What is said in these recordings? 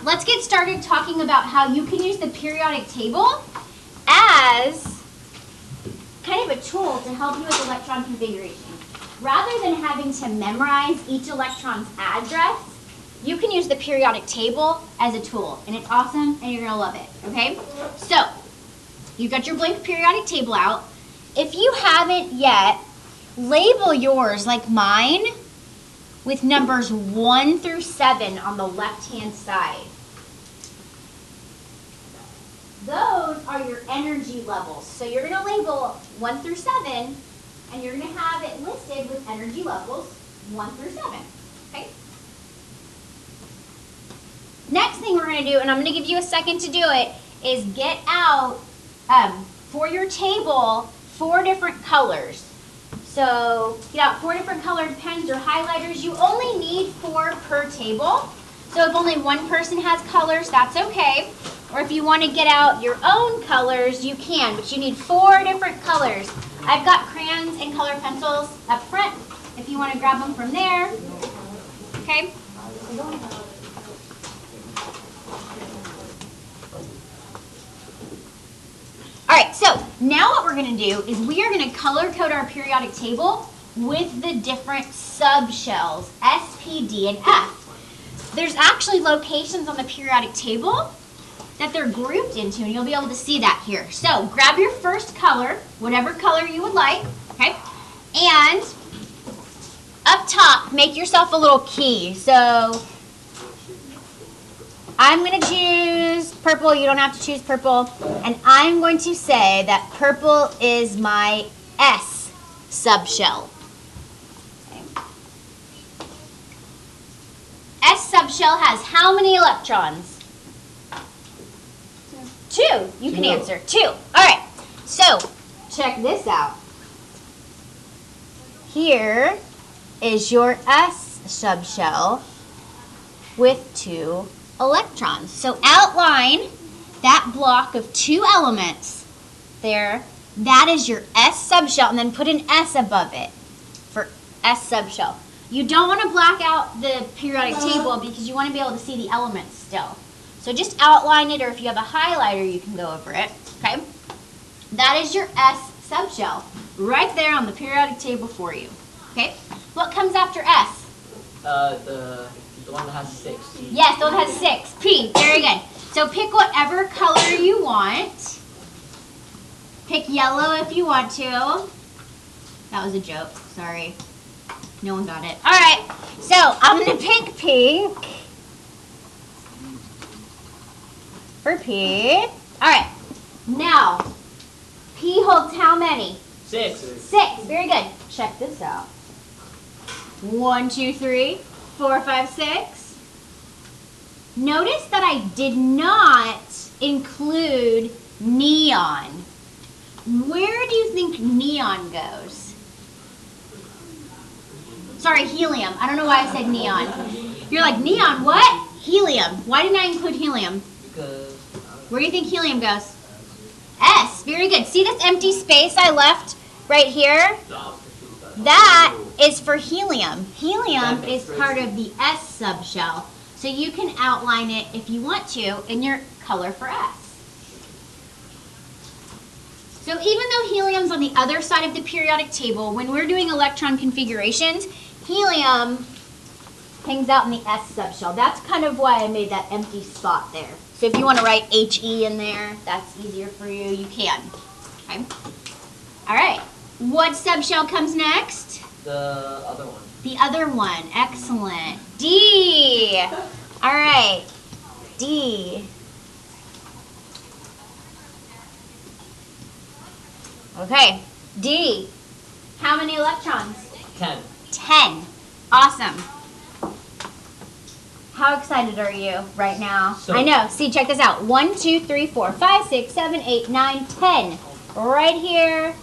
let's get started talking about how you can use the periodic table as kind of a tool to help you with electron configuration. Rather than having to memorize each electron's address, you can use the periodic table as a tool, and it's awesome, and you're going to love it, okay? So, you've got your blank periodic table out. If you haven't yet, label yours like mine with numbers 1 through 7 on the left-hand side. Those are your energy levels. So you're going to label 1 through 7, and you're going to have it listed with energy levels 1 through 7. Okay? Next thing we're going to do, and I'm going to give you a second to do it, is get out, for your table, 4 different colors. So get out 4 different colored pens or highlighters. You only need 4 per table. So if only one person has colors, that's okay. Or if you want to get out your own colors, you can, but you need 4 different colors. I've got crayons and color pencils up front if you want to grab them from there. Okay? All right, so now what we're going to do is we are going to color code our periodic table with the different subshells, S, P, D, and F. There's actually locations on the periodic table that they're grouped into, and you'll be able to see that here. So grab your first color, whatever color you would like, okay? And up top, make yourself a little key. So I'm going to choose purple. You don't have to choose purple. And I'm going to say that purple is my S subshell. Okay. S subshell has how many electrons? 2. You can answer. 2. All right. So check this out. Here is your S subshell with 2 electrons. So outline that block of 2 elements there. That is your S subshell, and then put an S above it for S subshell. You don't want to black out the periodic table because you want to be able to see the elements still. So just outline it, or if you have a highlighter, you can go over it, okay? That is your S subshell right there on the periodic table for you, okay? What comes after S? The one that has 6. Yes, the one that has 6. P, very good. So pick whatever color you want. Pick yellow if you want to. That was a joke, sorry. No one got it. All right, so I'm going to pick pink for P. All right, now, P holds how many? 6. 6, very good. Check this out. 1, 2, 3, 4, 5, 6. Notice that I did not include neon. Where do you think neon goes? Sorry, helium. I don't know why I said neon. You're like, neon, what? Helium. Why didn't I include helium? Because Where do you think helium goes? S. Very good. See this empty space I left right here? That is for helium. Helium is part of the S subshell. So you can outline it if you want to in your color for S. So even though helium's on the other side of the periodic table, when we're doing electron configurations, helium hangs out in the S subshell. That's kind of why I made that empty spot there. So if you want to write HE in there, that's easier for you, you can. Okay. All right. What subshell comes next? the other one. The other one. Excellent. D. All right. D. Okay. D. How many electrons? 10. 10. Awesome. How excited are you right now? So, I know. See, check this out. 1, 2, 3, 4, 5, 6, 7, 8, 9, 10. Right here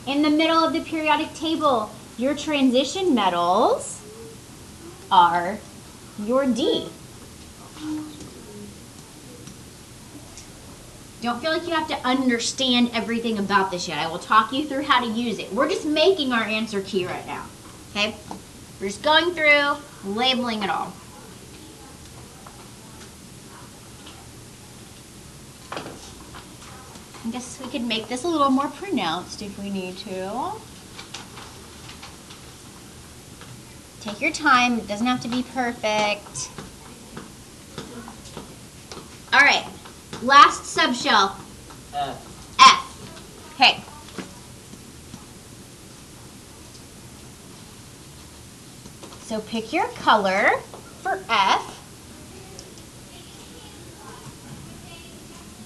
in the middle of the periodic table. Your transition metals are your D. Don't feel like you have to understand everything about this yet. I will talk you through how to use it. We're just making our answer key right now. Okay? We're just going through, labeling it all. I guess we could make this a little more pronounced if we need to. Take your time, it doesn't have to be perfect. All right, last subshell. F. F. Okay. So pick your color for F.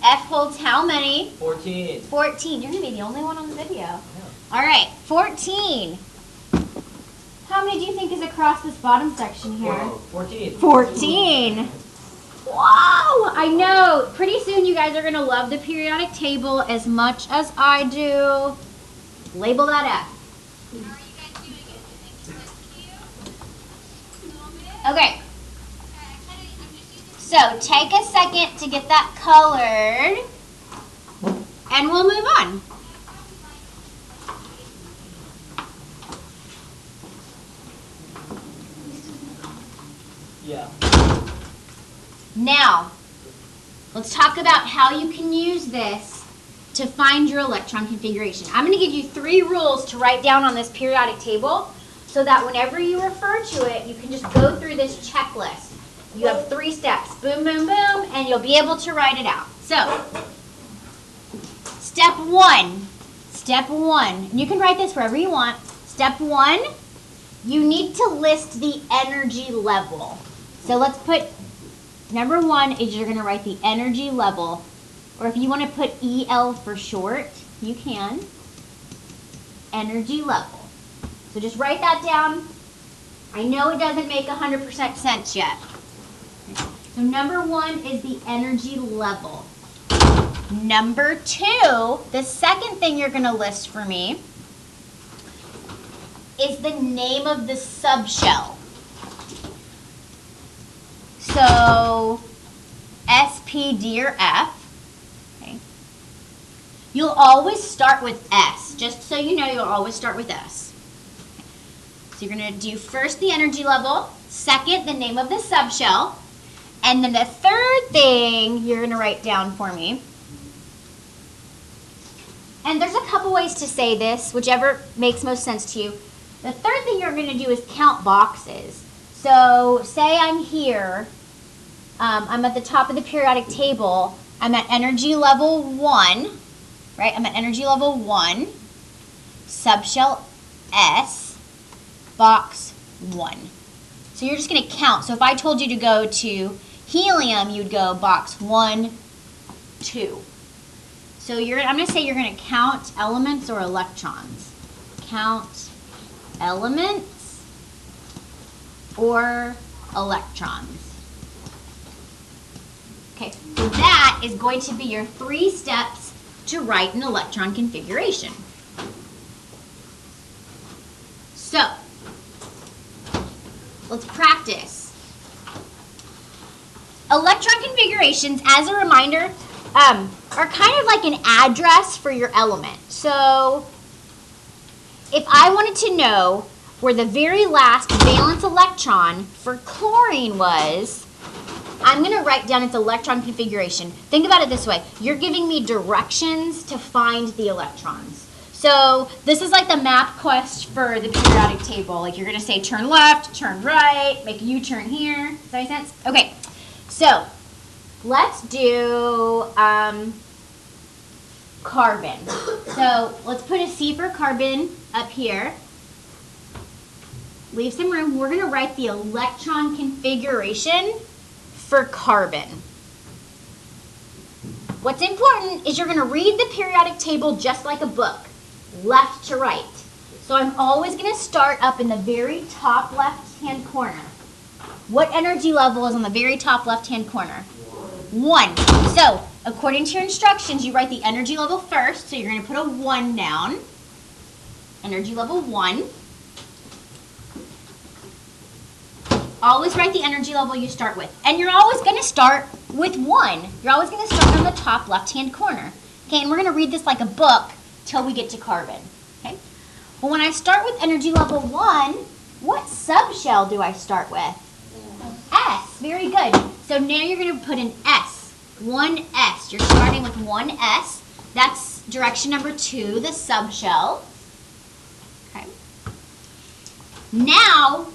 F holds how many? 14. 14. You're going to be the only one on the video. Yeah. All right, 14. How many do you think is across this bottom section here? Whoa, 14. 14. Wow, I know. Pretty soon you guys are going to love the periodic table as much as I do. Label that F. Okay. So take a second to get that colored, and we'll move on. Yeah. Now, let's talk about how you can use this to find your electron configuration. I'm going to give you 3 rules to write down on this periodic table so that whenever you refer to it, you can just go through this checklist. You have 3 steps, boom, boom, boom, and you'll be able to write it out. So, step 1, and you can write this wherever you want. Step 1, you need to list the energy level. So let's put, number 1 is you're going to write the energy level, or if you want to put EL for short, you can. Energy level. So just write that down. I know it doesn't make 100% sense yet. So number 1 is the energy level. Number 2, the second thing you're going to list for me is the name of the subshell. So S, P, D, or F. Okay. You'll always start with S. Just so you know, you'll always start with S. So you're going to do first the energy level, second the name of the subshell, and then the third thing you're going to write down for me. And there's a couple ways to say this, whichever makes most sense to you. The third thing you're going to do is count boxes. So say I'm here, I'm at the top of the periodic table, I'm at energy level 1, right? I'm at energy level 1, subshell S, box 1. So you're just going to count. So if I told you to go to helium, you'd go box 1, 2. So I'm going to say you're going to count elements or electrons. Count elements or electrons. Okay, so that is going to be your 3 steps to write an electron configuration. So, let's practice. Electron configurations, as a reminder, are kind of like an address for your element. So, if I wanted to know where the very last valence electron for chlorine was, I'm going to write down its electron configuration. Think about it this way. You're giving me directions to find the electrons. So this is like the map quest for the periodic table. Like you're going to say turn left, turn right, make a U-turn here. Does that make sense? Okay, so let's do carbon. So let's put a C for carbon up here. Leave some room. We're going to write the electron configuration for carbon. What's important is you're going to read the periodic table just like a book, left to right. So I'm always going to start up in the very top left-hand corner. What energy level is on the very top left-hand corner? 1. So according to your instructions, you write the energy level first. So you're going to put a 1 down. Energy level 1. Always write the energy level you start with. And you're always going to start with 1. You're always going to start on the top left-hand corner. Okay, and we're going to read this like a book till we get to carbon. Okay? Well, when I start with energy level 1, what subshell do I start with? S. Very good. So now you're going to put an S. 1S. You're starting with 1S. That's direction number 2, the subshell. Okay. Now,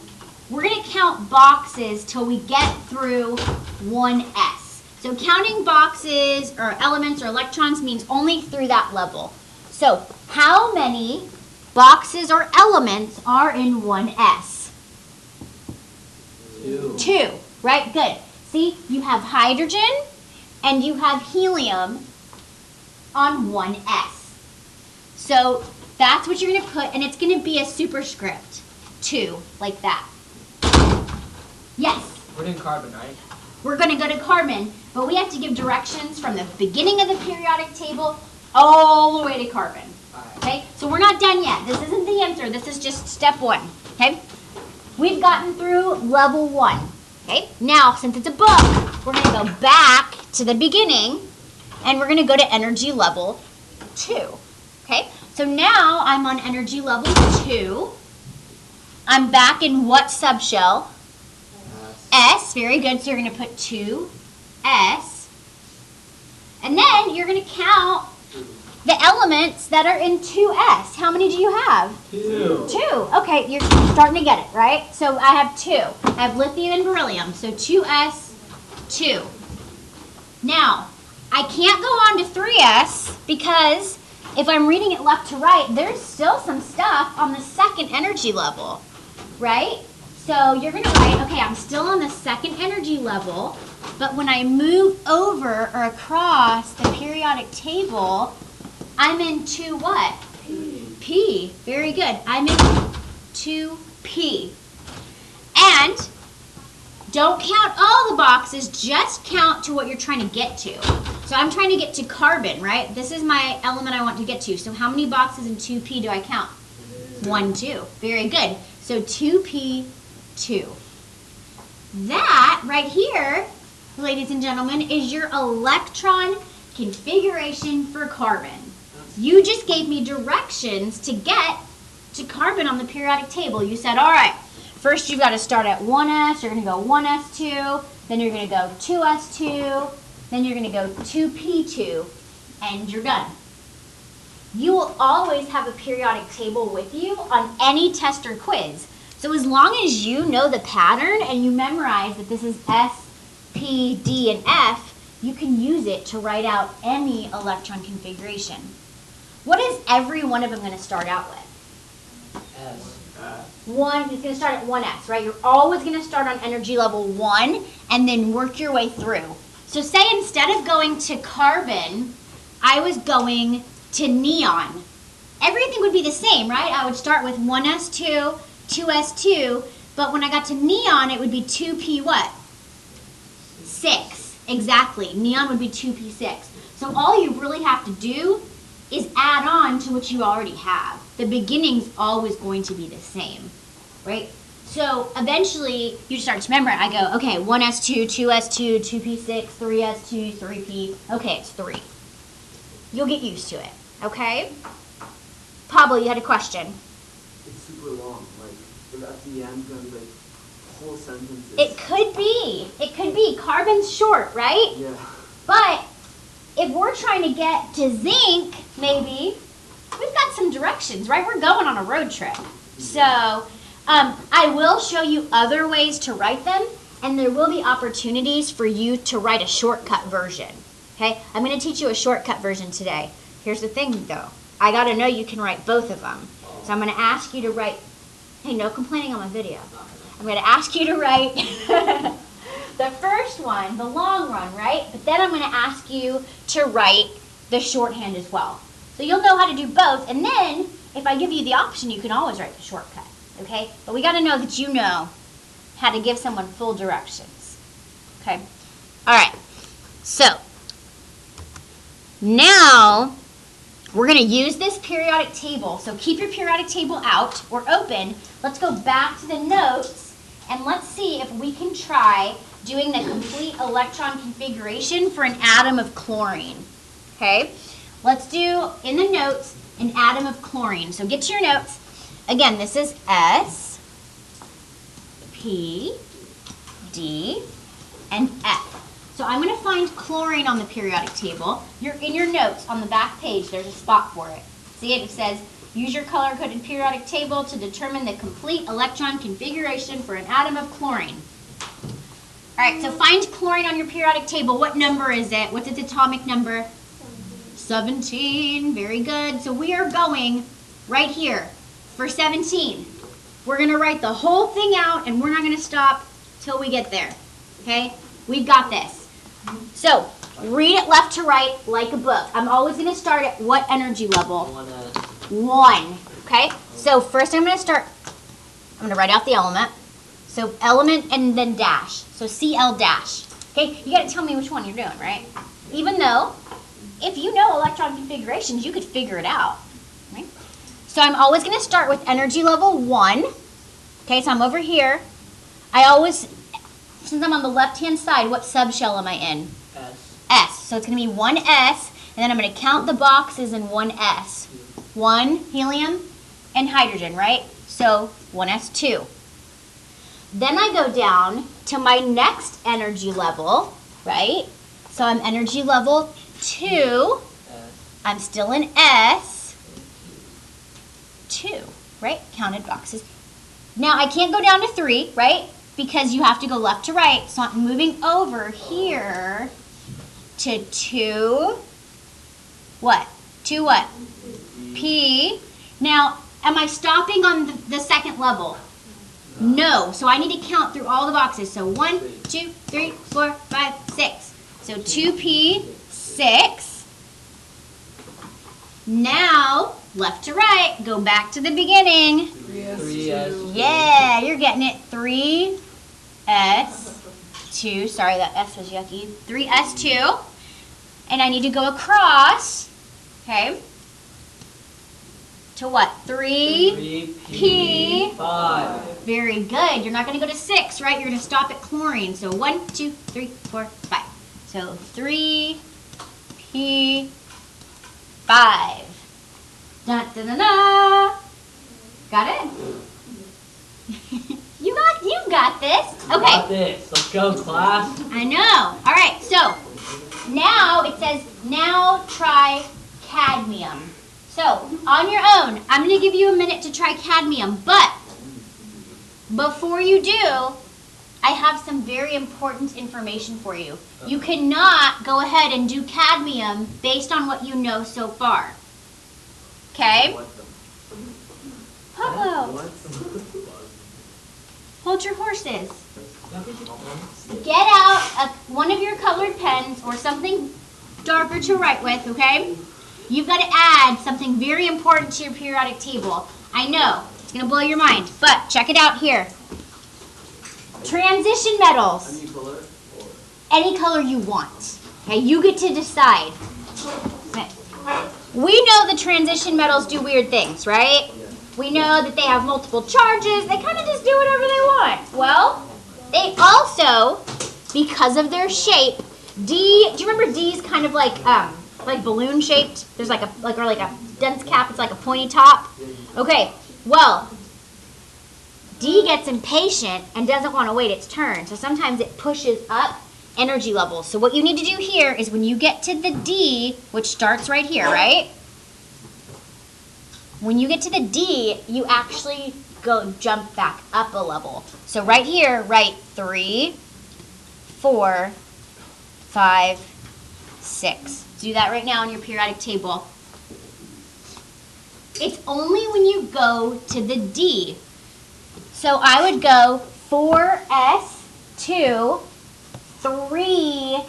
we're going to count boxes till we get through 1s. So counting boxes or elements or electrons means only through that level. So how many boxes or elements are in 1s? 2, right? Good. See, you have hydrogen and you have helium on 1s. So that's what you're going to put, and it's going to be a superscript, 2, like that. Yes? We're doing carbon, right? We're going to go to carbon, but we have to give directions from the beginning of the periodic table all the way to carbon. Okay? So we're not done yet. This isn't the answer. This is just step 1. Okay? We've gotten through level 1. Okay? Now, since it's a book, we're going to go back to the beginning, and we're going to go to energy level 2. Okay? So now I'm on energy level 2. I'm back in what subshell? S. Very good. So you're going to put 2s. And then you're going to count the elements that are in 2s. How many do you have? 2. 2. Okay, you're starting to get it, right? So I have 2. I have lithium and beryllium. So 2s, 2. Now, I can't go on to 3s because if I'm reading it left to right, there's still some stuff on the second energy level, right? So you're going to write, okay, I'm still on the second energy level, but when I move over or across the periodic table, I'm in 2 what? P. Very good. I'm in 2p. And don't count all the boxes, just count to what you're trying to get to. So I'm trying to get to carbon, right? This is my element I want to get to. So how many boxes in 2p do I count? 1, 2. Very good. So 2p, 2. That right here, ladies and gentlemen, is your electron configuration for carbon. You just gave me directions to get to carbon on the periodic table. You said, all right, first you've got to start at 1s, you're going to go 1s2, then you're going to go 2s2, then you're going to go 2p2, and you're done. You will always have a periodic table with you on any test or quiz. So as long as you know the pattern and you memorize that this is S, P, D, and F, you can use it to write out any electron configuration. What is every one of them going to start out with? S. One is going to start at 1s, right? You're always going to start on energy level 1 and then work your way through. So say instead of going to carbon, I was going to neon. Everything would be the same, right? I would start with 1s2, 2s2, but when I got to neon, it would be 2p what? 6. Exactly. Neon would be 2p6. So all you really have to do is add on to what you already have. The beginning's always going to be the same, right? So eventually you start to remember, I go, okay, 1s2, 2s2, 2p6, 3s2, 3p. Okay, it's 3. You'll get used to it, okay? Pablo, you had a question. It's super long, like, if at the end gonna be like whole sentences. It could be. It could be. Carbon's short, right? Yeah. But if we're trying to get to zinc, maybe, we've got some directions, right? We're going on a road trip. So I will show you other ways to write them, and there will be opportunities for you to write a shortcut version. Okay? I'm going to teach you a shortcut version today. Here's the thing, though. I got to know you can write both of them. So I'm going to ask you to write, hey, no complaining on my video. I'm going to ask you to write the first one, the long run, right? But then I'm going to ask you to write the shorthand as well. So you'll know how to do both. And then if I give you the option, you can always write the shortcut. Okay? But we got to know that you know how to give someone full directions. Okay? All right. So now we're going to use this periodic table. So keep your periodic table out or open. Let's go back to the notes and let's see if we can try doing the complete electron configuration for an atom of chlorine. Okay? Let's do, in the notes, an atom of chlorine. So get to your notes. Again, this is S, P, D, and F. So So I'm going to find chlorine on the periodic table. You're in your notes on the back page, there's a spot for it. See it? It says, use your color-coded periodic table to determine the complete electron configuration for an atom of chlorine. All right, so find chlorine on your periodic table. What number is it? What's its atomic number? 17. Very good. So we are going right here for 17. We're going to write the whole thing out, and we're not going to stop till we get there. Okay? We've got this. So read it left to right like a book. I'm always going to start at what energy level? 1. Okay? So first I'm going to write out the element. So element and then dash. So Cl dash. Okay? You got to tell me which one you're doing, right? Even though, if you know electron configurations, you could figure it out. Right? So I'm always going to start with energy level 1. Okay, so I'm over here. I always, since I'm on the left-hand side, what subshell am I in? S. So it's going to be 1s, and then I'm going to count the boxes in 1s. 1 helium and hydrogen, right? So 1s2. Then I go down to my next energy level, right? So I'm energy level 2. I'm still in S. 2, right? Counted boxes. Now I can't go down to 3, right? Because you have to go left to right. So I'm moving over here to 2. What? 2 what? P. Now, am I stopping on the second level? No. So I need to count through all the boxes. So 1, 2, 3, 4, 5, 6. So 2P, 6. Now, left to right, go back to the beginning. 3s. Yeah, you're getting it. 3s2. Sorry, that S was yucky. 3s2. And I need to go across, okay, to what? 3p5. Very good. You're not going to go to 6, right? You're going to stop at chlorine. So 1, 2, 3, 4, 5. So 3p5. Da, da, da, da. Got it? You got this. Okay. Got this. Let's go, class. I know. All right. So now it says, now try cadmium. So on your own, I'm going to give you a minute to try cadmium. But before you do, I have some very important information for you. You cannot go ahead and do cadmium based on what you know so far. Okay? Pablo, hold your horses. Get out one of your colored pens or something darker to write with, okay? You've got to add something very important to your periodic table. I know, it's going to blow your mind, but check it out here. Transition metals. Any color? Any color you want. Okay, you get to decide. We know the transition metals do weird things, right? Yeah. We know that they have multiple charges. They kind of just do whatever they want. Well, they also, because of their shape, D. Do you remember D's kind of like balloon shaped? There's like a dense cap. It's like a pointy top. Okay. Well, D gets impatient and doesn't want to wait its turn. So sometimes it pushes up energy levels. So what you need to do here is when you get to the D, which starts right here, right? When you get to the D, you actually jump back up a level. So right here, write 3, 4, 5, 6. Do that right now on your periodic table. It's only when you go to the D. So I would go 4s2, 3d,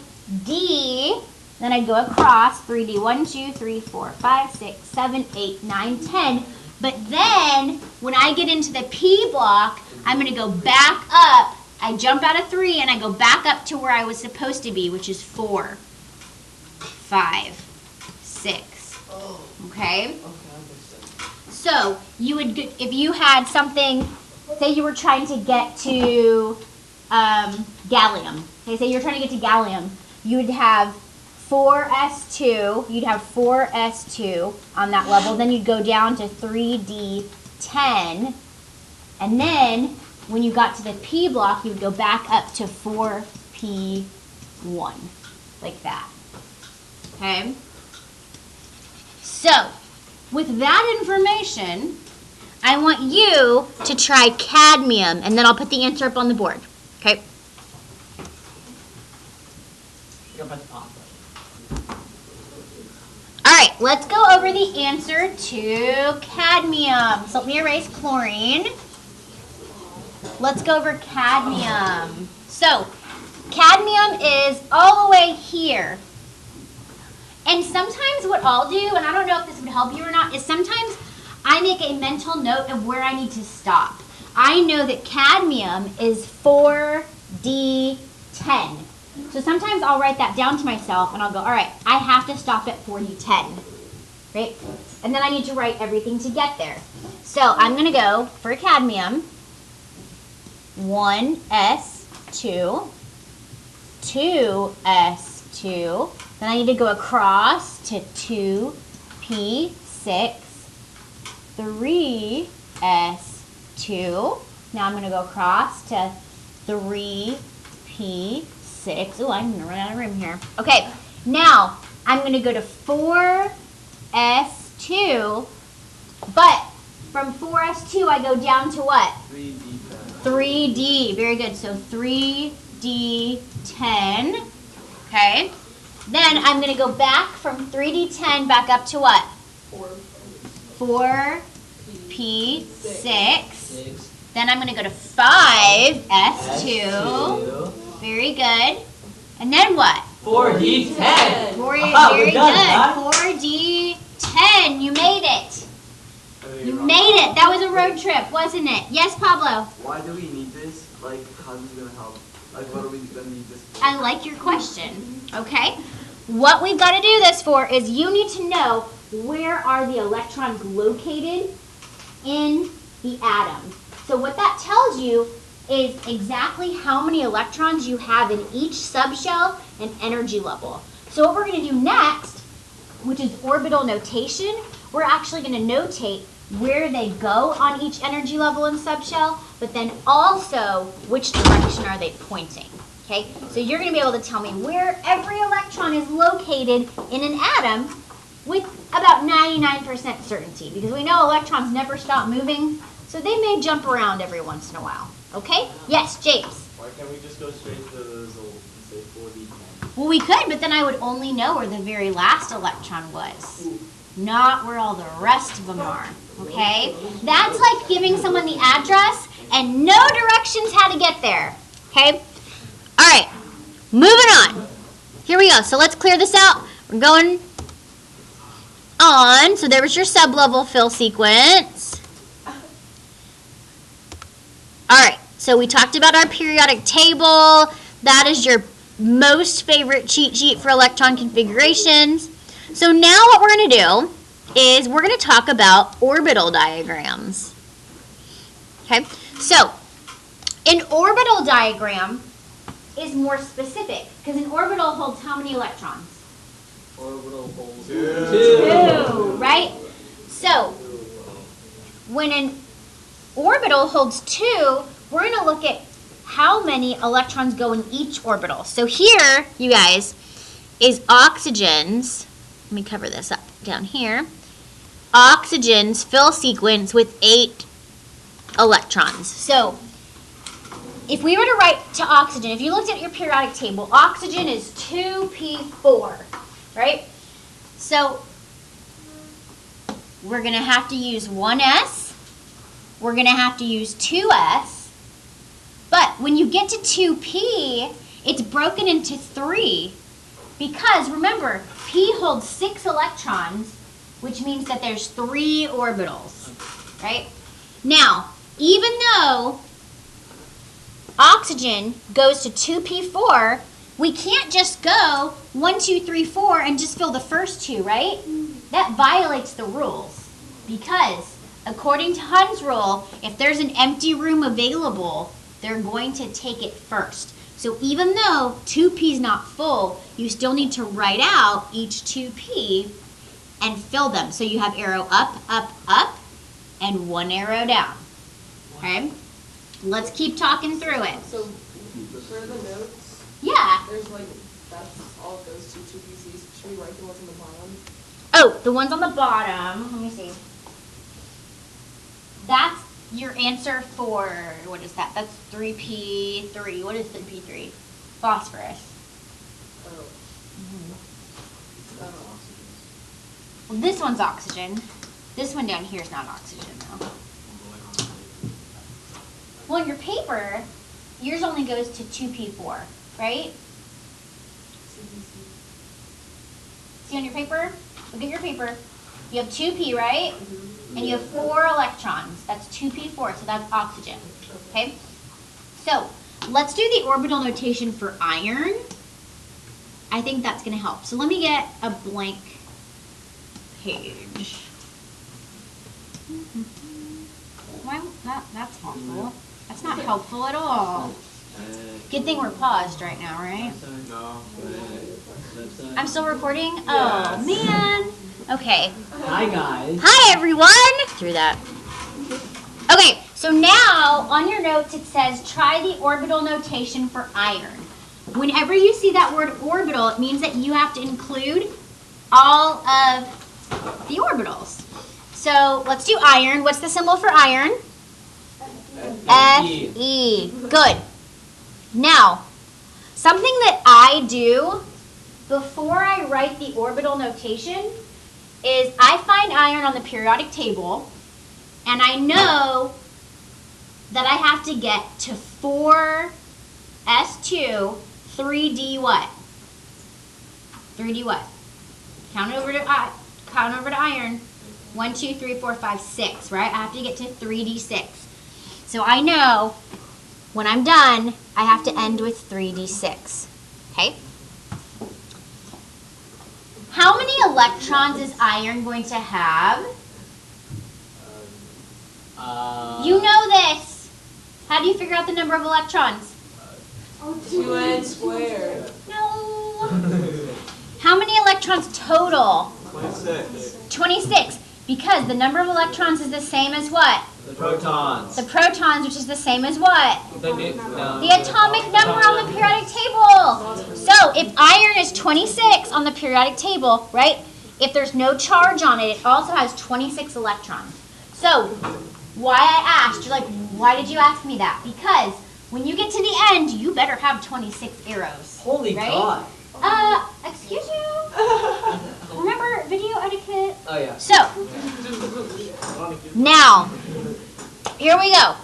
then I'd go across 3d, 1, 2, 3, 4, 5, 6, 7, 8, 9, 10. But then when I get into the P block, I'm going to go back up. I jump out of 3 and I go back up to where I was supposed to be, which is 4, 5, 6. Okay? So you would, if you had something, say you were trying to get to gallium. Okay, say you're trying to get to gallium, you would have 4s2, you'd have 4s2 on that level, then you'd go down to 3d10, and then when you got to the P block, you would go back up to 4p5. 1, like that. Okay? So, with that information, I want you to try cadmium, and then I'll put the answer up on the board. Okay? All right, let's go over the answer to cadmium. So let me erase chlorine. Let's go over cadmium. So, cadmium is all the way here. And sometimes what I'll do, and I don't know if this would help you or not, is sometimes I make a mental note of where I need to stop. I know that cadmium is 4D10. So sometimes I'll write that down to myself and I'll go, all right, I have to stop at 4D10, right? And then I need to write everything to get there. So I'm going to go for cadmium, 1S2, 2S2, then I need to go across to 2P6, 3S2. Now I'm going to go across to 3P6. Ooh, I'm going to run out of room here. Okay, now I'm going to go to 4S2, but from 4S2 I go down to what? 3D. 3D. Very good. So 3D10. Okay. Then I'm going to go back from 3D10 back up to what? 4P6. Then I'm going to go to 5S2. Very good. And then what? 4D10. Very good. 4D10. You made it. You made it. That was a road trip, wasn't it? Yes, Pablo? Why do we need this? Like, how's this going to help? Like, what are we going to need this for? I like your question. Okay? What we've got to do this for is you need to know where are the electrons located in the atom. So what that tells you is exactly how many electrons you have in each subshell and energy level. So what we're going to do next, which is orbital notation, we're actually going to notate where they go on each energy level and subshell, but then also which direction are they pointing. Okay, so you're going to be able to tell me where every electron is located in an atom with about 99% certainty, because we know electrons never stop moving, so they may jump around every once in a while. Okay? Yes, James? Why can't we just go straight to the result and say 4D10? Well, we could, but then I would only know where the very last electron was, not where all the rest of them are. Okay? That's like giving someone the address and no directions how to get there. Okay? All right, moving on. Here we go. So let's clear this out. We're going on. So there was your sublevel fill sequence. All right, so we talked about our periodic table. That is your most favorite cheat sheet for electron configurations. So now what we're going to do is we're going to talk about orbital diagrams. Okay, so an orbital diagram is more specific, because an orbital holds how many electrons? Orbital holds 2, right? So, when an orbital holds 2, we're going to look at how many electrons go in each orbital. So here, you guys, is oxygen's, let me cover this up down here, oxygen's fill sequence with 8 electrons. So, if we were to write to oxygen, if you looked at your periodic table, oxygen is 2p4, right? So we're going to have to use 1s, we're going to have to use 2s, but when you get to 2p, it's broken into 3, because remember, p holds 6 electrons, which means that there's 3 orbitals, right? Now, even though oxygen goes to 2p4, we can't just go 1, 2, 3, 4 and just fill the first 2, right? That violates the rules, because according to Hund's rule, if there's an empty room available, they're going to take it first. So even though 2p is not full, you still need to write out each 2p and fill them. So you have arrow up, up, up, and 1 arrow down. Okay? Let's keep talking through it. So for the notes, Yeah. there's like That's all it goes to 2 PCs. Should we write the ones on the bottom? Oh, the ones on the bottom. Let me see. That's your answer for, what is that? That's 3P3. What is 3P3? Phosphorus. Oh. Oh. Well, this one's oxygen. This one down here is not oxygen, though. Well, in your paper, yours only goes to 2P4, right? See on your paper? Look at your paper. You have 2P, right? And you have 4 electrons. That's 2P4, so that's oxygen. Okay? So, let's do the orbital notation for iron. I think that's going to help. So let me get a blank page. Why? That's helpful. That's not helpful at all. Good thing we're paused right now, right? No. I'm still recording? Oh, man. Okay. Hi, guys. Hi, everyone. Through that. Okay, so now on your notes it says try the orbital notation for iron. Whenever you see that word orbital, it means that you have to include all of the orbitals. So let's do iron. What's the symbol for iron? Fe. Good. Now, something that I do before I write the orbital notation is I find iron on the periodic table, and I know that I have to get to 4s2, 3d what? 3d what? Count over to iron. 1, 2, 3, 4, 5, 6, right? I have to get to 3d6. So I know when I'm done, I have to end with 3d6. Okay? How many electrons is iron going to have? You know this. How do you figure out the number of electrons? 2n squared. No. How many electrons total? 26. 26. Because the number of electrons is the same as what? The protons. The protons, which is the same as what? The atomic number on the periodic table. So if iron is 26 on the periodic table, right? If there's no charge on it, it also has 26 electrons. So why I asked, you're like, why did you ask me that? Because when you get to the end, you better have 26 arrows. Holy right? God. Excuse you? Remember video etiquette? Oh, yeah. So, now, here we go.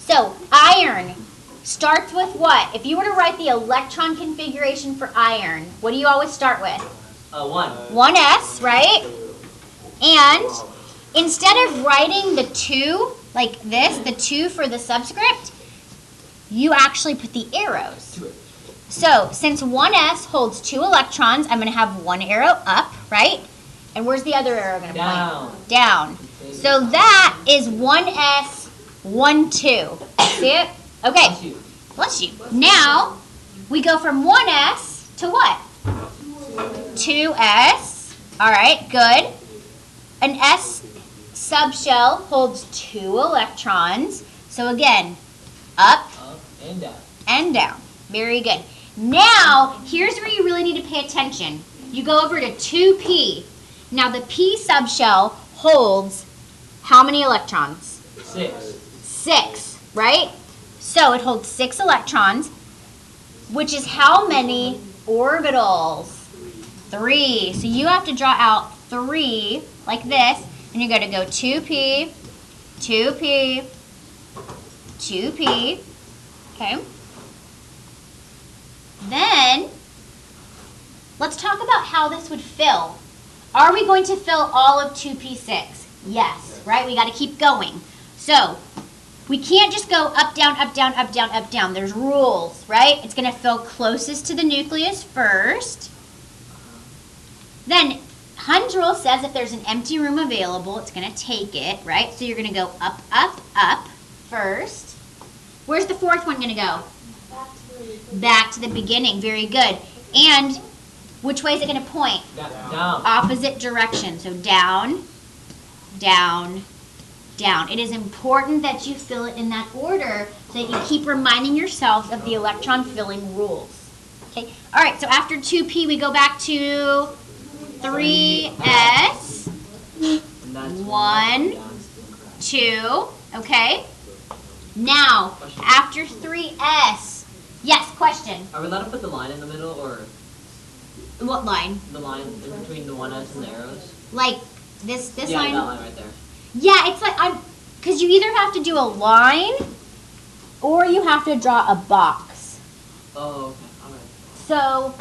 So, iron starts with what? If you were to write the electron configuration for iron, what do you always start with? 1. 1s, right? And instead of writing the 2, like this, the 2 for the subscript, you actually put the arrows. So, since 1s holds 2 electrons, I'm going to have 1 arrow up, right? And where's the other arrow going to point? Down. So that is 1s, 1, 2. See it? Okay. Bless you. Now, we go from 1s to what? 2s. All right, good. An s subshell holds 2 electrons. So again, up And down. and down. Very good. Now, here's where you really need to pay attention. You go over to 2p. Now, the p subshell holds how many electrons? 6. 6, right? So it holds 6 electrons, which is how many orbitals? 3. So you have to draw out 3 like this, and you're going to go 2p, 2p, 2p, okay? Then, let's talk about how this would fill. Are we going to fill all of 2p6? Yes, right? We got to keep going. So, we can't just go up, down, up, down, up, down, up, down. There's rules, right? It's going to fill closest to the nucleus first. Then, Hund's rule says if there's an empty room available, it's going to take it, right? So you're going to go up, up, up first. Where's the fourth one going to go? Back to the beginning. Very good. And which way is it going to point? Down. Opposite direction. So down, down, down. It is important that you fill it in that order so that you keep reminding yourself of the electron filling rules. Okay, all right, so after 2p, we go back to 3s, And that's 1, down. 2, okay? Now, after 3s, yes, question. Are we allowed to put the line in the middle or What line? the line in between the 1s and the arrows? Like this Yeah, line? that line right there. Yeah, it's like, because you either have to do a line or you have to draw a box. Oh, okay. All right. So,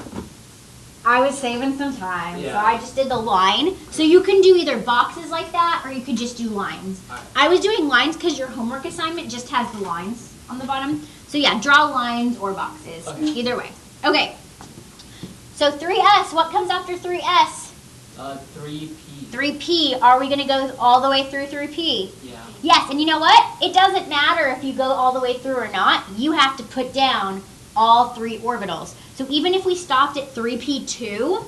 I was saving some time, so Yeah. I just did the line. So you can do either boxes like that or you could just do lines. All right. I was doing lines because your homework assignment just has the lines on the bottom. So yeah, draw lines or boxes, Okay. either way. Okay, so 3s, what comes after 3s? 3p. 3p, are we gonna go all the way through 3p? Yeah. Yes, and you know what? It doesn't matter if you go all the way through or not. You have to put down all 3 orbitals. So even if we stopped at 3p2,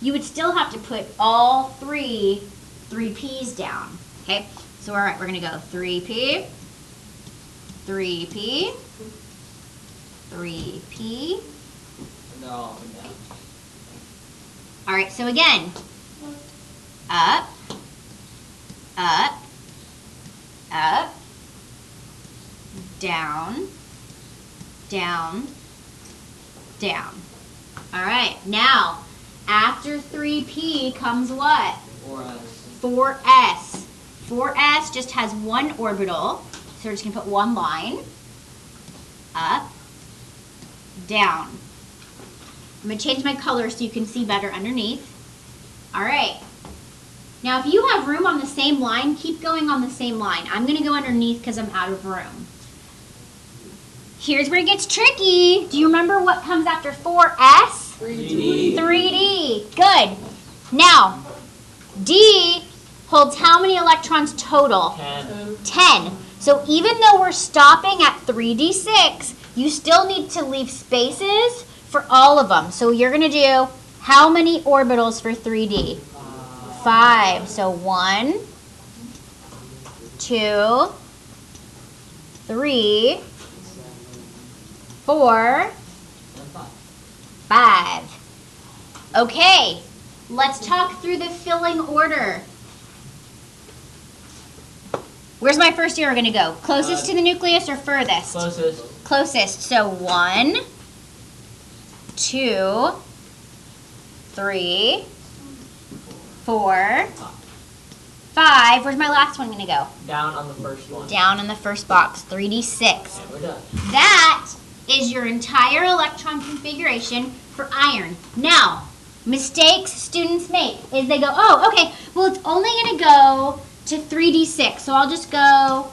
you would still have to put all 3p's down. Okay? So all right, we're gonna go 3p, 3p, 3p. And they're all up and down. All right, so again, up, up, up, down, down, down. All right, now, after 3p comes what? 4s. 4s. 4s just has one orbital, so we're just gonna put one line. Up, down. I'm gonna change my color so you can see better underneath. All right. Now, if you have room on the same line, keep going on the same line. I'm gonna go underneath because I'm out of room. Here's where it gets tricky. Do you remember what comes after 4s? 3d. 3D. Good. Now, D holds how many electrons total? 10. 10. So even though we're stopping at 3d6, you still need to leave spaces for all of them. So you're going to do how many orbitals for 3d? 5. So 1, 2, 3, 4, And 5. 5. Okay, let's talk through the filling order. Where's my first arrow going to go? Closest to the nucleus or furthest? Closest. Closest. So 1, 2, 3, 4, 5. Where's my last one going to go? Down on the first one. Down in the first box, 3d6. And we're done. That is your entire electron configuration for iron. Now, mistakes students make is they go, oh, okay, well, it's only going to go to 3d6. So I'll just go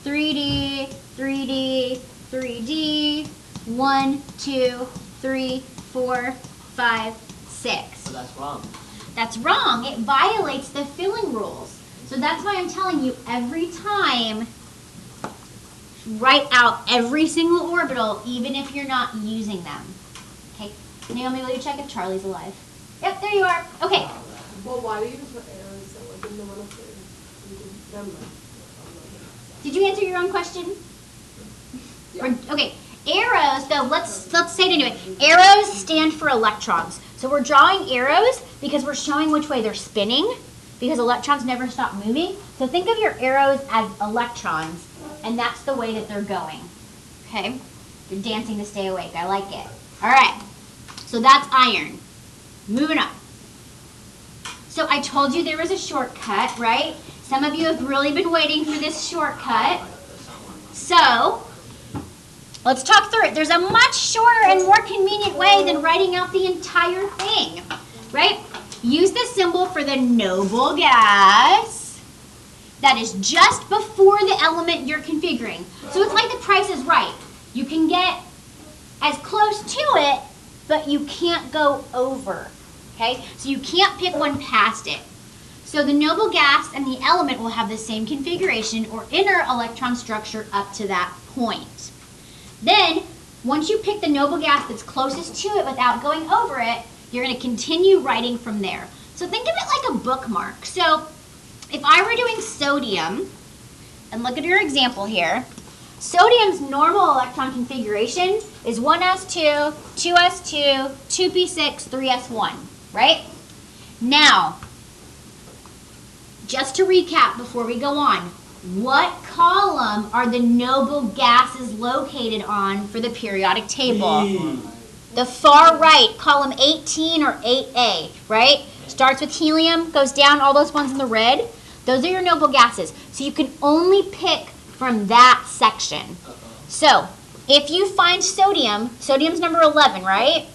3d, 3d, 3d, 1, 2, 3, 4, 5, 6. So that's wrong. That's wrong. It violates the filling rules. So that's why I'm telling you every time, write out every single orbital, even if you're not using them. Okay, Naomi, will you check if Charlie's alive? Yep, there you are. Okay, Well, why do you just put arrows that like in the middle thing? Never mind. did you answer your own question? Yeah. Okay, arrows, so let's say it anyway. Arrows stand for electrons. So we're drawing arrows because we're showing which way they're spinning, because electrons never stop moving. So think of your arrows as electrons, and that's the way that they're going. Okay? You're dancing to stay awake. I like it. All right. So that's iron. Moving on. So I told you there was a shortcut, right? Some of you have really been waiting for this shortcut. So let's talk through it. There's a much shorter and more convenient way than writing out the entire thing, right? Use the symbol for the noble gas that is just before the element you're configuring. So it's like the Price is Right. You can get as close to it, but you can't go over, okay? So you can't pick one past it. So the noble gas and the element will have the same configuration or inner electron structure up to that point. Then, once you pick the noble gas that's closest to it without going over it, you're going to continue writing from there. So think of it like a bookmark. So if I were doing sodium, and look at your example here, Sodium's normal electron configuration is 1s2, 2s2, 2p6, 3s1, right? Now, just to recap before we go on, what column are the noble gases located on for the periodic table? The far right, column 18 or 8A, right? Starts with helium, goes down, all those ones in the red. Those are your noble gases. So you can only pick from that section. So if you find sodium, sodium's number 11, right?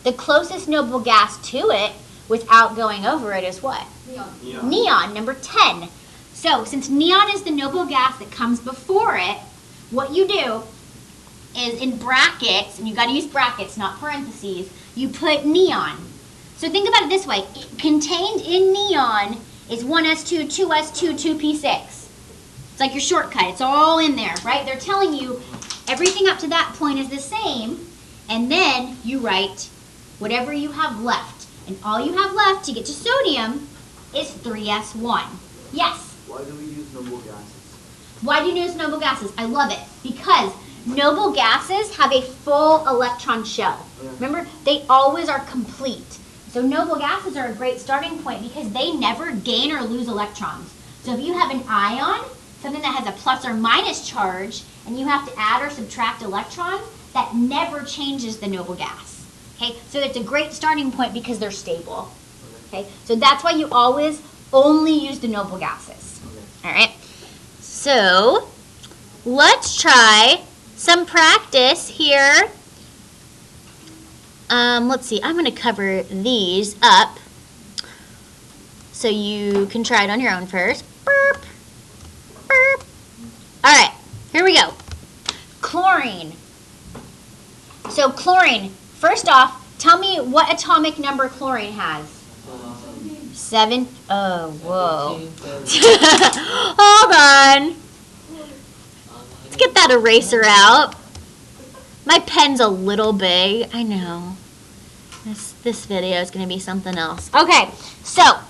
The closest noble gas to it without going over it is what? Neon. Neon, number 10. So since neon is the noble gas that comes before it, what you do is in brackets, and you got to use brackets, not parentheses, you put neon. So think about it this way. Contained in neon is 1s2, 2s2, 2p6. It's like your shortcut. It's all in there, right? They're telling you everything up to that point is the same, and then you write whatever you have left. And all you have left to get to sodium is 3s1. Yes? Why do we use noble gases? Why do you use noble gases? I love it. Because noble gases have a full electron shell. Yeah. Remember, they always are complete. So noble gases are a great starting point because they never gain or lose electrons. So if you have an ion, something that has a plus or minus charge, and you have to add or subtract electrons, that never changes the noble gas. Okay, so it's a great starting point because they're stable. Okay, so that's why you always only use the noble gases. All right, so let's try some practice here. Let's see, I'm going to cover these up so you can try it on your own first. Burp, burp. All right, here we go. Chlorine. So chlorine, first off, tell me what atomic number chlorine has. 7. Oh, whoa. Hold on. Let's get that eraser out. My pen's a little big. I know. This video is going to be something else. Okay, so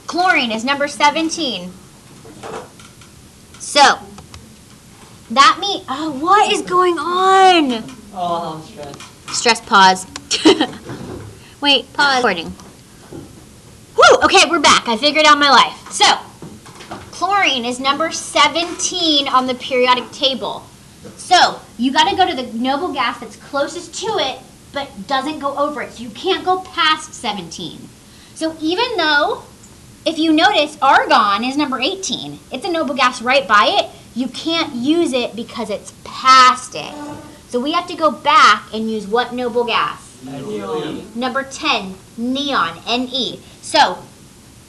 chlorine is number 17. So that means, oh, what is going on? Oh, I'm stressed. Stress pause. Wait, pause. Recording. Woo! Okay, we're back. I figured out my life. So, chlorine is number 17 on the periodic table. So, you got to go to the noble gas that's closest to it, but doesn't go over it. So, you can't go past 17. So, even though, if you notice, argon is number 18. It's a noble gas right by it. You can't use it because it's past it. So, we have to go back and use what noble gas? Neon. Number 10, neon, Ne. So,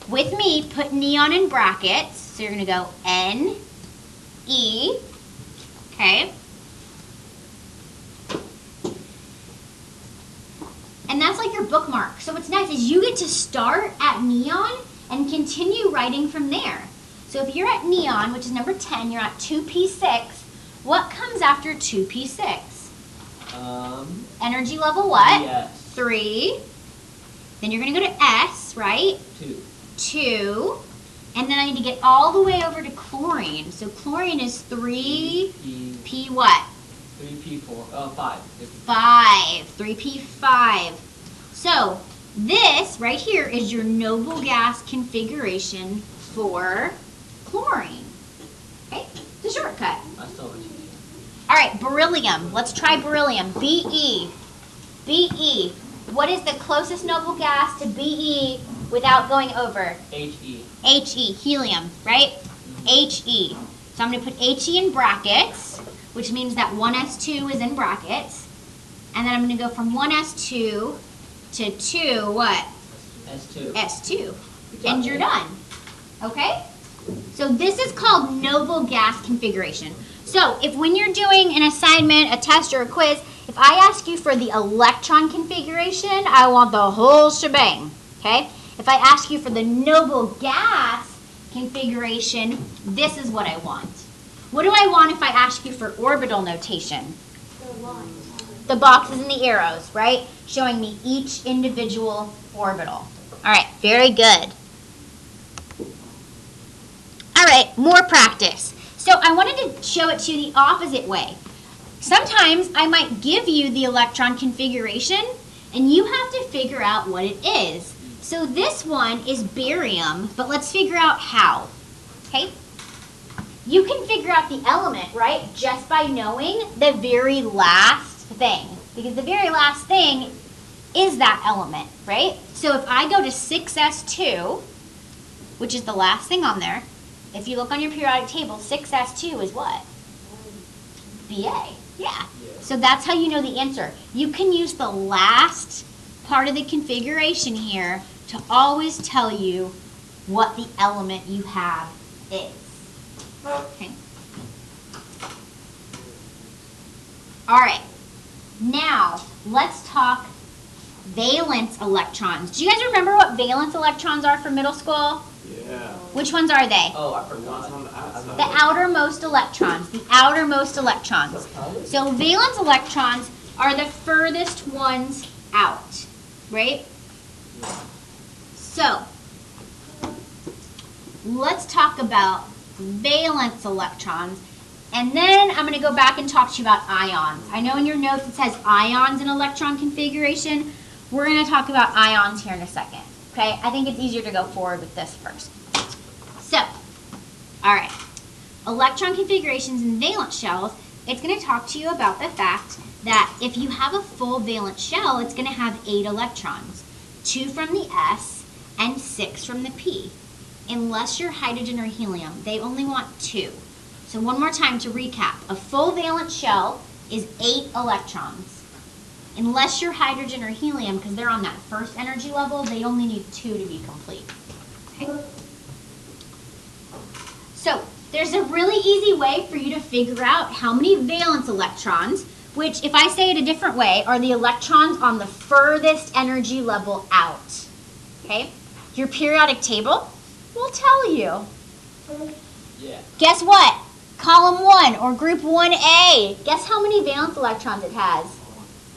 with me, put neon in brackets. So, you're going to go Ne, okay? And that's like your bookmark. So, what's nice is you get to start at neon and continue writing from there. So, if you're at neon, which is number 10, you're at 2p6, what comes after 2p6? Energy level what? Yes. 3. Then you're going to go to S, right? 2. 2. And then I need to get all the way over to chlorine. So chlorine is 3P what? 3P4. 5. 5. 3P5. So this right here is your noble gas configuration for chlorine. Okay? It's a shortcut. I saw what you did. All right, beryllium. Let's try beryllium. Be. Be. What is the closest noble gas to Be without going over? HE. He, helium, right? He. So I'm going to put He in brackets, which means that 1s2 is in brackets. And then I'm going to go from 1s2 to 2, what? S2. S2. And you're done. Okay? So this is called noble gas configuration. So if when you're doing an assignment, a test, or a quiz, if I ask you for the electron configuration, I want the whole shebang, okay? If I ask you for the noble gas configuration, this is what I want. What do I want if I ask you for orbital notation? The lines. The boxes and the arrows, right? Showing me each individual orbital. All right, very good. All right, more practice. So I wanted to show it to you the opposite way. Sometimes I might give you the electron configuration and you have to figure out what it is. So this one is barium, but let's figure out how, okay? You can figure out the element, right, just by knowing the very last thing, because the very last thing is that element, right? So if I go to 6s2, which is the last thing on there, if you look on your periodic table, 6s2 is what? Ba. Yeah. So that's how you know the answer. You can use the last part of the configuration here to always tell you what the element you have is. Okay. All right. Now, let's talk valence electrons. Do you guys remember what valence electrons are from middle school? Yeah. Which ones are they? Oh, I The ones forgot. on the outside. The outermost electrons. The outermost electrons. So valence electrons are the furthest ones out, right? So, let's talk about valence electrons. And then I'm going to go back and talk to you about ions. I know in your notes it says ions in electron configuration. We're going to talk about ions here in a second. Okay? I think it's easier to go forward with this first. So, all right. Electron configurations in valence shells, it's going to talk to you about the fact that if you have a full valence shell, it's going to have 8 electrons. 2 from the S and 6 from the P. Unless you're hydrogen or helium, they only want 2. So one more time to recap. A full valence shell is 8 electrons. Unless you're hydrogen or helium, because they're on that first energy level, they only need 2 to be complete. Okay? So there's a really easy way for you to figure out how many valence electrons, which if I say it a different way, are the electrons on the furthest energy level out. Okay? Your periodic table will tell you. Yeah. Guess what? Column 1 or group 1A. Guess how many valence electrons it has?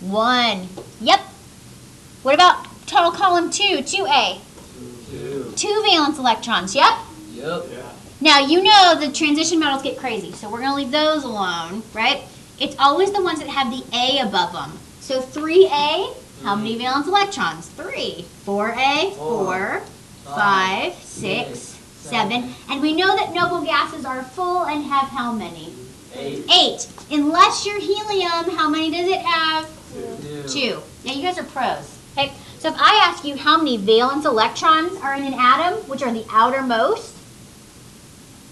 1. Yep. What about total column 2, 2A? 2 valence electrons, yep. Yep. Yeah. Now, you know the transition metals get crazy, so we're going to leave those alone, right? It's always the ones that have the A above them. So 3A, how many valence electrons? 3. 4A, 4. 5, 6, 7. And we know that noble gases are full and have how many? 8. Unless you're helium, how many does it have? 2. Now, you guys are pros. Okay? So if I ask you how many valence electrons are in an atom, which are the outermost,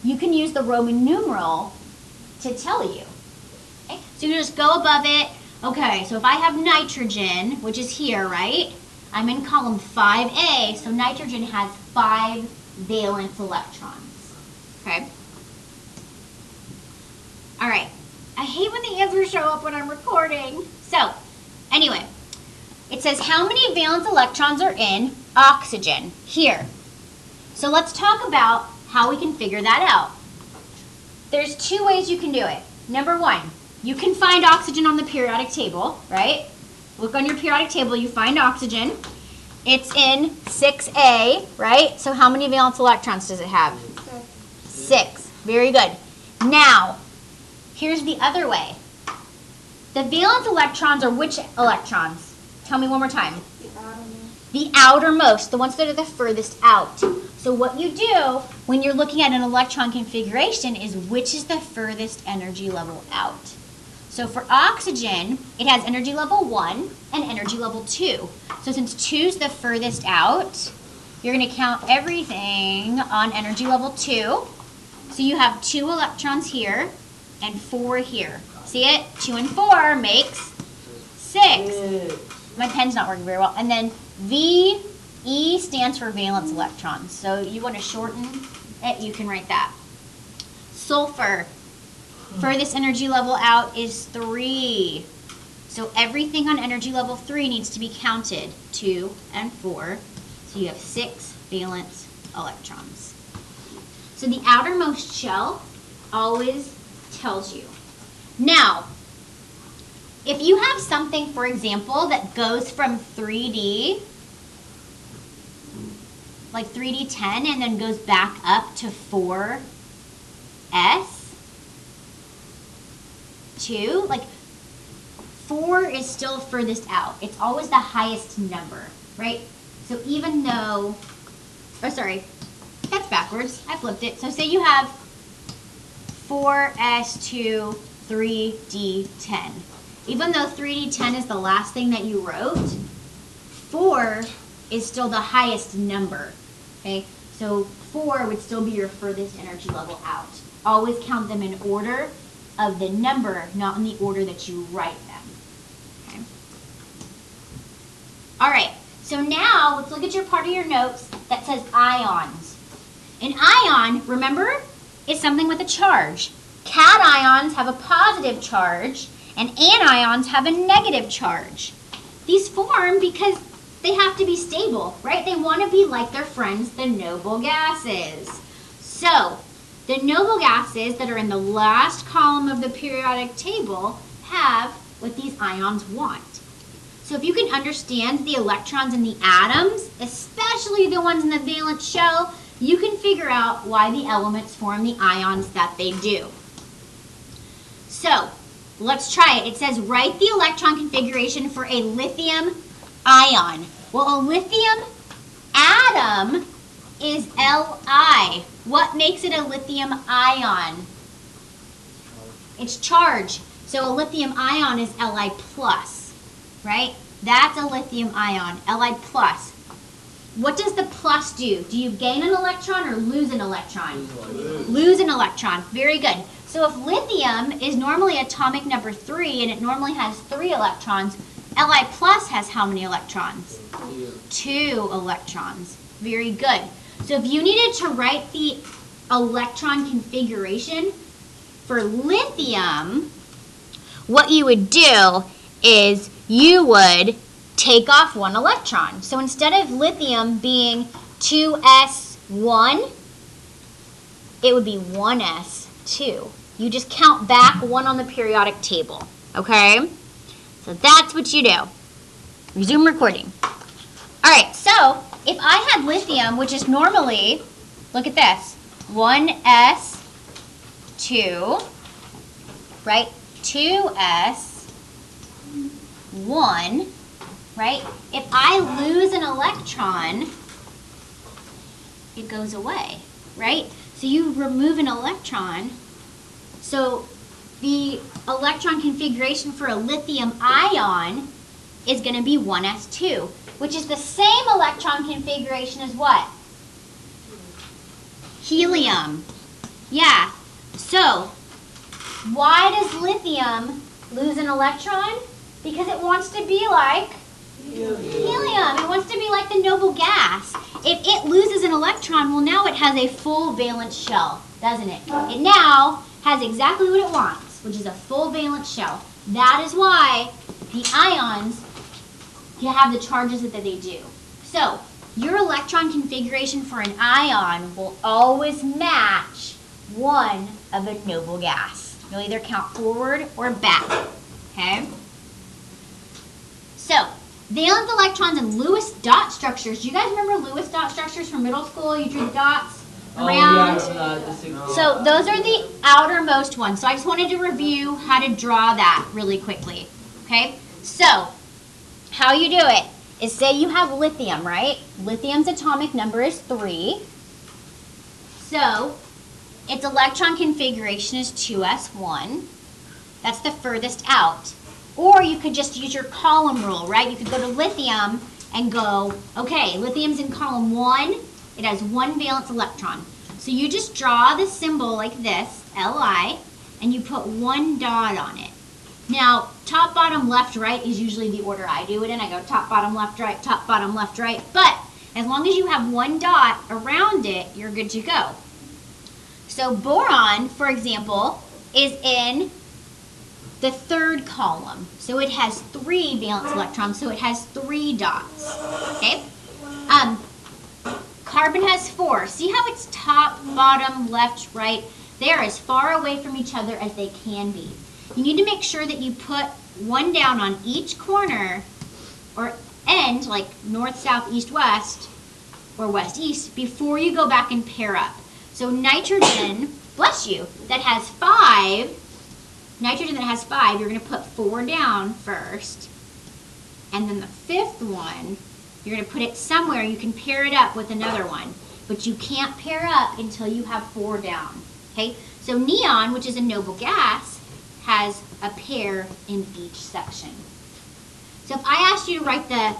you can use the Roman numeral to tell you. Okay? So you just go above it. Okay, so if I have nitrogen, which is here, right? I'm in column 5A, so nitrogen has 5 valence electrons. Okay? All right. I hate when the answers show up when I'm recording. So, anyway, it says how many valence electrons are in oxygen here. So let's talk about how we can figure that out. There's 2 ways you can do it. Number 1, you can find oxygen on the periodic table, right? Look on your periodic table, you find oxygen. It's in 6A, right? So how many valence electrons does it have? 6. Very good. Now, here's the other way. The valence electrons are which electrons? Tell me one more time. The outermost, the ones that are the furthest out. So what you do when you're looking at an electron configuration is which is the furthest energy level out. So for oxygen, it has energy level 1 and energy level 2. So since 2 is the furthest out, you're going to count everything on energy level 2. So you have 2 electrons here and 4 here. See it? 2 and 4 makes 6. My pen's not working very well. And then VE stands for valence electrons. So you want to shorten it, you can write that. Sulfur. Furthest energy level out is 3. So everything on energy level 3 needs to be counted. 2 and 4. So you have 6 valence electrons. So the outermost shell always tells you. Now, if you have something, for example, that goes from 3D, like 3D10, and then goes back up to 4S, 2, like 4 is still furthest out. It's always the highest number, right? So even though, oh sorry, that's backwards. I flipped it. So say you have 4s2 3d10. Even though 3d10 is the last thing that you wrote, 4 is still the highest number, okay? So 4 would still be your furthest energy level out. Always count them in order of the number, not in the order that you write them. Okay. All right, so now let's look at your part of your notes that says ions. An ion, remember, is something with a charge. Cations have a positive charge, and anions have a negative charge. These form because they have to be stable, right? They want to be like their friends, the noble gases. So, the noble gases that are in the last column of the periodic table have what these ions want. So if you can understand the electrons in the atoms, especially the ones in the valence shell, you can figure out why the elements form the ions that they do. So, let's try it. It says write the electron configuration for a lithium ion. Well, a lithium atom is Li. What makes it a lithium ion? It's charge. So a lithium ion is Li plus, right? That's a lithium ion, Li plus. What does the plus do? Do you gain an electron or lose an electron? Lose an electron. Very good. So if lithium is normally atomic number 3 and it normally has 3 electrons, Li plus has how many electrons? 2 electrons. Very good. So if you needed to write the electron configuration for lithium, what you would do is you would take off 1 electron. So instead of lithium being 2s1, it would be 1s2. You just count back 1 on the periodic table, okay? So that's what you do. Resume recording. All right, so if I had lithium, which is normally, look at this, 1s2, right? 2s1, right? If I lose an electron, it goes away, right? So you remove an electron. So the electron configuration for a lithium ion is going to be 1s2, which is the same electron configuration as what? Helium. Yeah. So why does lithium lose an electron? Because it wants to be like helium. It wants to be like the noble gas. If it loses an electron, well, now it has a full valence shell, doesn't it? It now has exactly what it wants, which is a full valence shell. That is why the ions can have the charges that they do. So your electron configuration for an ion will always match one of a noble gas. You'll either count forward or back, okay? So, valence electrons and Lewis dot structures. Do you guys remember Lewis dot structures from middle school? You drew the dots around. So those are the outermost ones. So I just wanted to review how to draw that really quickly, okay? So, how you do it is say you have lithium, right? Lithium's atomic number is 3. So, its electron configuration is 2s1. That's the furthest out. Or you could just use your column rule, right? You could go to lithium and go, okay, lithium's in column 1. It has 1 valence electron. So you just draw the symbol like this, Li, and you put 1 dot on it. Now, top, bottom, left, right is usually the order I do it in. I go top, bottom, left, right, top, bottom, left, right. But as long as you have 1 dot around it, you're good to go. So boron, for example, is in the 3rd column. So it has 3 valence electrons, so it has 3 dots. Okay? Carbon has 4. See how it's top, bottom, left, right? They are as far away from each other as they can be. You need to make sure that you put 1 down on each corner or end, like north, south, east, west, or west, east, before you go back and pair up. So nitrogen, bless you, that has 5 nitrogen that has 5, you're going to put 4 down first. And then the 5th one, you're going to put it somewhere. You can pair it up with another one. But you can't pair up until you have 4 down. Okay? So neon, which is a noble gas, has a pair in each section. So if I asked you to write the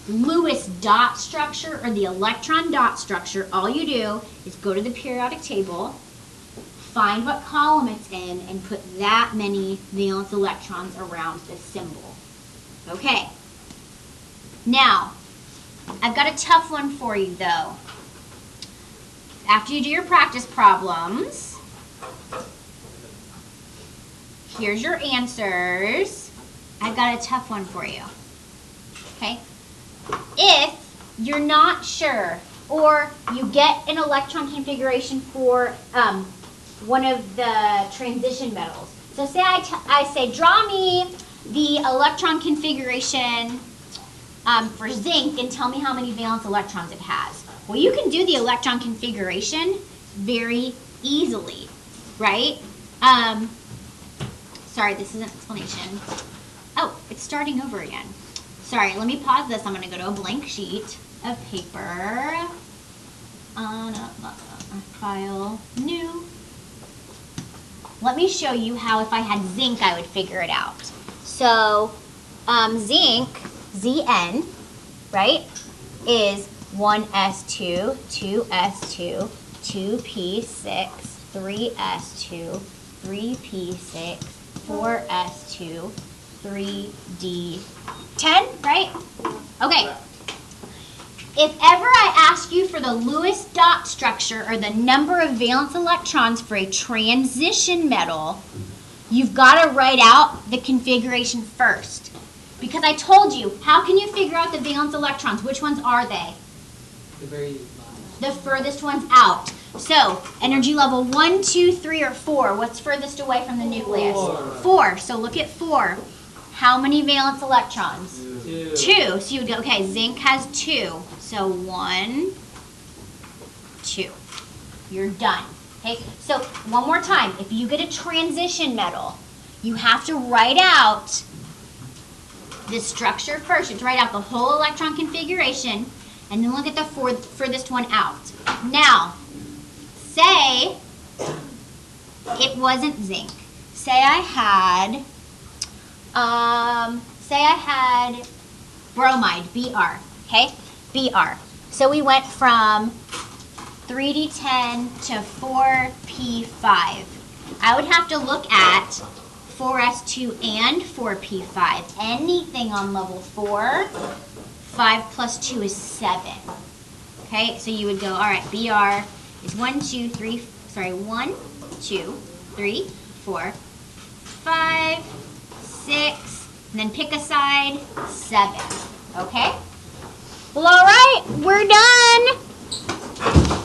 Lewis dot structure or the electron dot structure, all you do is go to the periodic table, find what column it's in, and put that many valence electrons around the symbol. Okay. Now, I've got a tough one for you though. After you do your practice problems, here's your answers. I've got a tough one for you. Okay? If you're not sure, or you get an electron configuration for one of the transition metals. So say I say, draw me the electron configuration for zinc and tell me how many valence electrons it has. Well, you can do the electron configuration very easily, right? Sorry, this is an explanation. Oh, it's starting over again. Sorry, let me pause this. I'm going to go to a blank sheet of paper. File, new. Let me show you how if I had zinc, I would figure it out. So, zinc, Zn, right, is 1s2, 2s2, 2p6, 3s2, 3p6, 4s2, 3d10, right? Okay. If ever I ask you for the Lewis dot structure or the number of valence electrons for a transition metal, you've got to write out the configuration first. Because I told you, how can you figure out the valence electrons? Which ones are they? The very last. The furthest ones out. So, energy level 1, 2, 3, or 4. What's furthest away from the nucleus? 4. So look at 4. How many valence electrons? 2. 2. So you would go, okay, zinc has 2. So 1, 2. You're done. Okay, so one more time. If you get a transition metal, you have to write out the structure first. You have to write out the whole electron configuration, and then look at the furthest one out. Now, say it wasn't zinc. Say I had bromide, Br, okay? Br. So we went from 3d10 to 4p5. I would have to look at 4s2 and 4p5. Anything on level 4, 5 plus 2 is 7. Okay, so you would go, all right, Br is 1, 2, 3, 4, 5, 6, and then pick a side, 7. Okay? Well, all right, we're done.